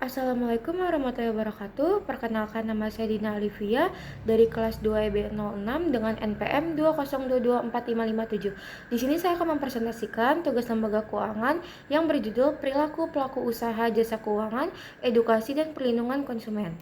Assalamualaikum warahmatullahi wabarakatuh. Perkenalkan, nama saya Dina Alivia dari kelas 2 EB06 dengan NPM 202245557. Di sini saya akan mempresentasikan tugas lembaga keuangan yang berjudul Perilaku Pelaku Usaha Jasa Keuangan, Edukasi dan Perlindungan Konsumen.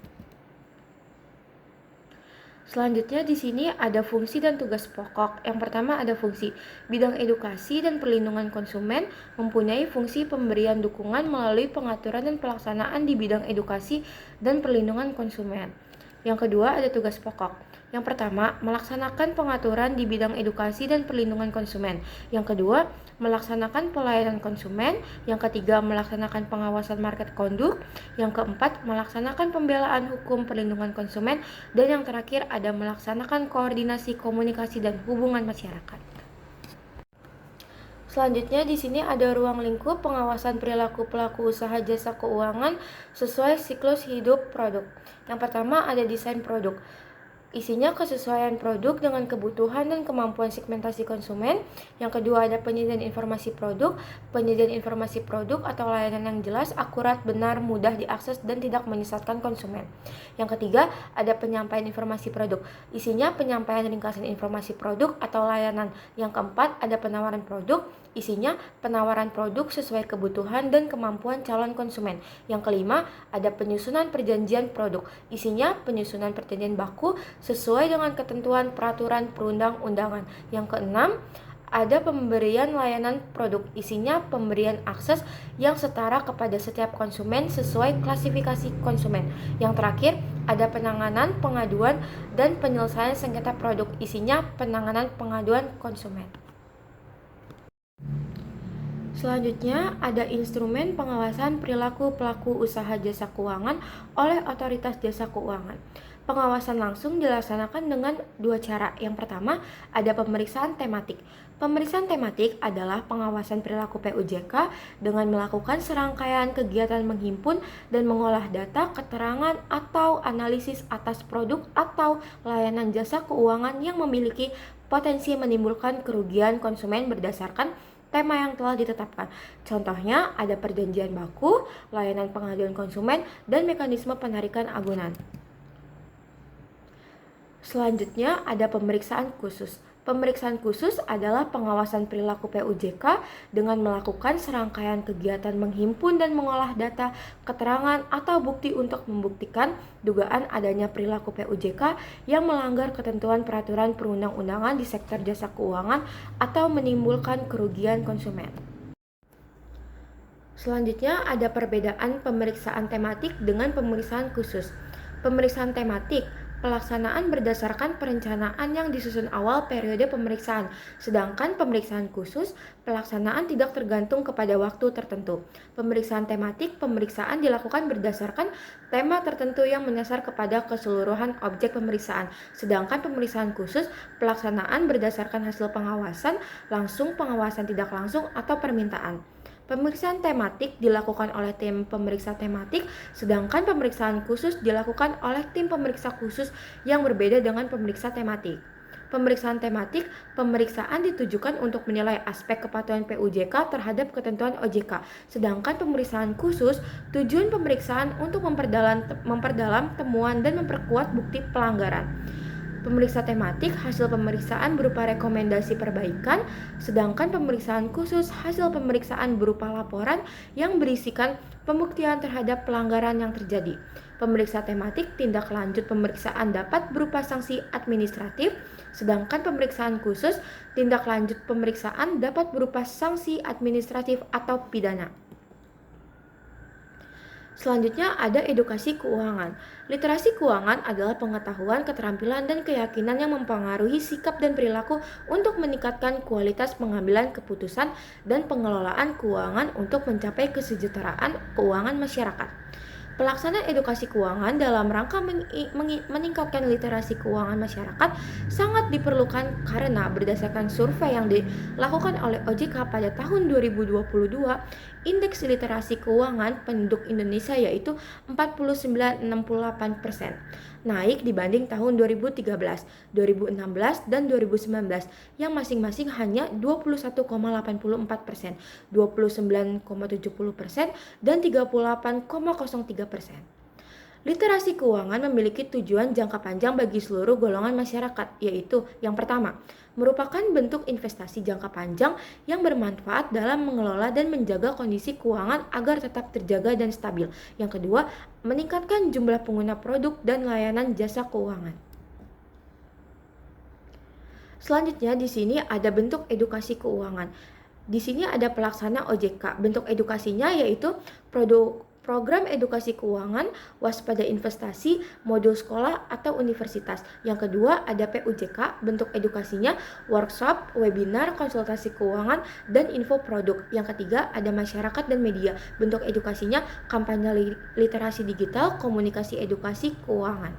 Selanjutnya di sini ada fungsi dan tugas pokok. Yang pertama ada fungsi. Bidang edukasi dan perlindungan konsumen mempunyai fungsi pemberian dukungan melalui pengaturan dan pelaksanaan di bidang edukasi dan perlindungan konsumen. Yang kedua ada tugas pokok. Yang pertama, melaksanakan pengaturan di bidang edukasi dan perlindungan konsumen. Yang kedua, melaksanakan pelayanan konsumen. Yang ketiga, melaksanakan pengawasan market conduct. Yang keempat, melaksanakan pembelaan hukum perlindungan konsumen. Dan yang terakhir, ada melaksanakan koordinasi komunikasi dan hubungan masyarakat. Selanjutnya di sini ada ruang lingkup pengawasan perilaku pelaku usaha jasa keuangan sesuai siklus hidup produk. Yang pertama ada desain produk. Isinya kesesuaian produk dengan kebutuhan dan kemampuan segmentasi konsumen. Yang kedua ada penyediaan informasi produk. Penyediaan informasi produk atau layanan yang jelas, akurat, benar, mudah diakses dan tidak menyesatkan konsumen. Yang ketiga ada penyampaian informasi produk. Isinya penyampaian ringkasan informasi produk atau layanan. Yang keempat ada penawaran produk. Isinya penawaran produk sesuai kebutuhan dan kemampuan calon konsumen. Yang kelima ada penyusunan perjanjian produk. Isinya penyusunan perjanjian baku sesuai dengan ketentuan peraturan perundang-undangan. Yang keenam, ada pemberian layanan produk. Isinya pemberian akses yang setara kepada setiap konsumen sesuai klasifikasi konsumen. Yang terakhir, ada penanganan, pengaduan, dan penyelesaian sengketa produk. Isinya penanganan pengaduan konsumen. Selanjutnya ada instrumen pengawasan perilaku pelaku usaha jasa keuangan oleh otoritas jasa keuangan. Pengawasan langsung dilaksanakan dengan dua cara. Yang pertama ada pemeriksaan tematik. Pemeriksaan tematik adalah pengawasan perilaku PUJK dengan melakukan serangkaian kegiatan menghimpun dan mengolah data, keterangan, atau analisis atas produk atau layanan jasa keuangan yang memiliki potensi menimbulkan kerugian konsumen berdasarkan tema yang telah ditetapkan. Contohnya ada perjanjian baku, layanan pengaduan konsumen, dan mekanisme penarikan agunan. Selanjutnya ada pemeriksaan khusus. Pemeriksaan khusus adalah pengawasan perilaku PUJK dengan melakukan serangkaian kegiatan menghimpun dan mengolah data, keterangan, atau bukti untuk membuktikan dugaan adanya perilaku PUJK yang melanggar ketentuan peraturan perundang-undangan di sektor jasa keuangan atau menimbulkan kerugian konsumen. Selanjutnya ada perbedaan pemeriksaan tematik dengan pemeriksaan khusus. Pemeriksaan tematik pelaksanaan berdasarkan perencanaan yang disusun awal periode pemeriksaan, sedangkan pemeriksaan khusus pelaksanaan tidak tergantung kepada waktu tertentu. Pemeriksaan tematik pemeriksaan dilakukan berdasarkan tema tertentu yang menyasar kepada keseluruhan objek pemeriksaan, sedangkan pemeriksaan khusus pelaksanaan berdasarkan hasil pengawasan langsung, pengawasan tidak langsung, atau permintaan. Pemeriksaan tematik dilakukan oleh tim pemeriksa tematik, sedangkan pemeriksaan khusus dilakukan oleh tim pemeriksa khusus yang berbeda dengan pemeriksa tematik. Pemeriksaan tematik, pemeriksaan ditujukan untuk menilai aspek kepatuhan PUJK terhadap ketentuan OJK, sedangkan pemeriksaan khusus, tujuan pemeriksaan untuk memperdalam temuan dan memperkuat bukti pelanggaran. Pemeriksa tematik hasil pemeriksaan berupa rekomendasi perbaikan, sedangkan pemeriksaan khusus hasil pemeriksaan berupa laporan yang berisikan pembuktian terhadap pelanggaran yang terjadi. Pemeriksa tematik tindak lanjut pemeriksaan dapat berupa sanksi administratif, sedangkan pemeriksaan khusus tindak lanjut pemeriksaan dapat berupa sanksi administratif atau pidana. Selanjutnya ada edukasi keuangan. Literasi keuangan adalah pengetahuan, keterampilan, dan keyakinan yang mempengaruhi sikap dan perilaku untuk meningkatkan kualitas pengambilan keputusan dan pengelolaan keuangan untuk mencapai kesejahteraan keuangan masyarakat. Pelaksanaan edukasi keuangan dalam rangka meningkatkan literasi keuangan masyarakat sangat diperlukan karena berdasarkan survei yang dilakukan oleh OJK pada tahun 2022, indeks literasi keuangan penduduk Indonesia yaitu 49,68%. naik dibanding tahun 2013, 2016, dan 2019 yang masing-masing hanya 21,84%, 29,70%, dan 38,03%. Literasi keuangan memiliki tujuan jangka panjang bagi seluruh golongan masyarakat, yaitu yang pertama, merupakan bentuk investasi jangka panjang yang bermanfaat dalam mengelola dan menjaga kondisi keuangan agar tetap terjaga dan stabil. Yang kedua, meningkatkan jumlah pengguna produk dan layanan jasa keuangan. Selanjutnya di sini ada bentuk edukasi keuangan. Di sini ada pelaksana OJK. Bentuk edukasinya yaitu program edukasi keuangan, waspada investasi, modul sekolah atau universitas. Yang kedua ada PUJK, bentuk edukasinya workshop, webinar, konsultasi keuangan, dan info produk. Yang ketiga ada masyarakat dan media. Bentuk edukasinya kampanye literasi digital, komunikasi edukasi keuangan.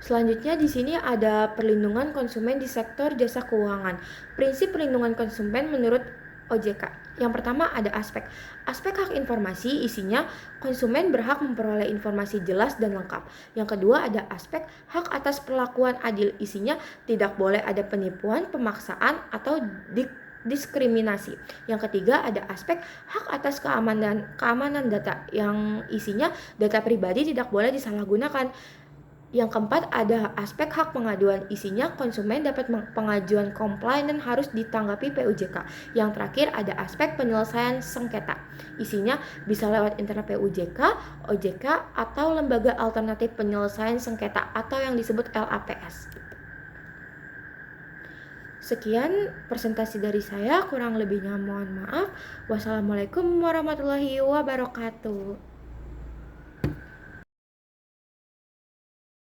Selanjutnya di sini ada perlindungan konsumen di sektor jasa keuangan. Prinsip perlindungan konsumen menurut OJK. Yang pertama ada aspek hak informasi, isinya konsumen berhak memperoleh informasi jelas dan lengkap. Yang kedua ada aspek hak atas perlakuan adil, isinya tidak boleh ada penipuan, pemaksaan, atau diskriminasi. Yang ketiga ada aspek hak atas keamanan data, yang isinya data pribadi tidak boleh disalahgunakan. Yang keempat ada aspek hak pengaduan, isinya konsumen dapat pengajuan komplain dan harus ditanggapi PUJK. Yang terakhir ada aspek penyelesaian sengketa, isinya bisa lewat internet PUJK, OJK, atau lembaga alternatif penyelesaian sengketa atau yang disebut LAPS. Sekian presentasi dari saya, kurang lebihnya mohon maaf. Wassalamualaikum warahmatullahi wabarakatuh.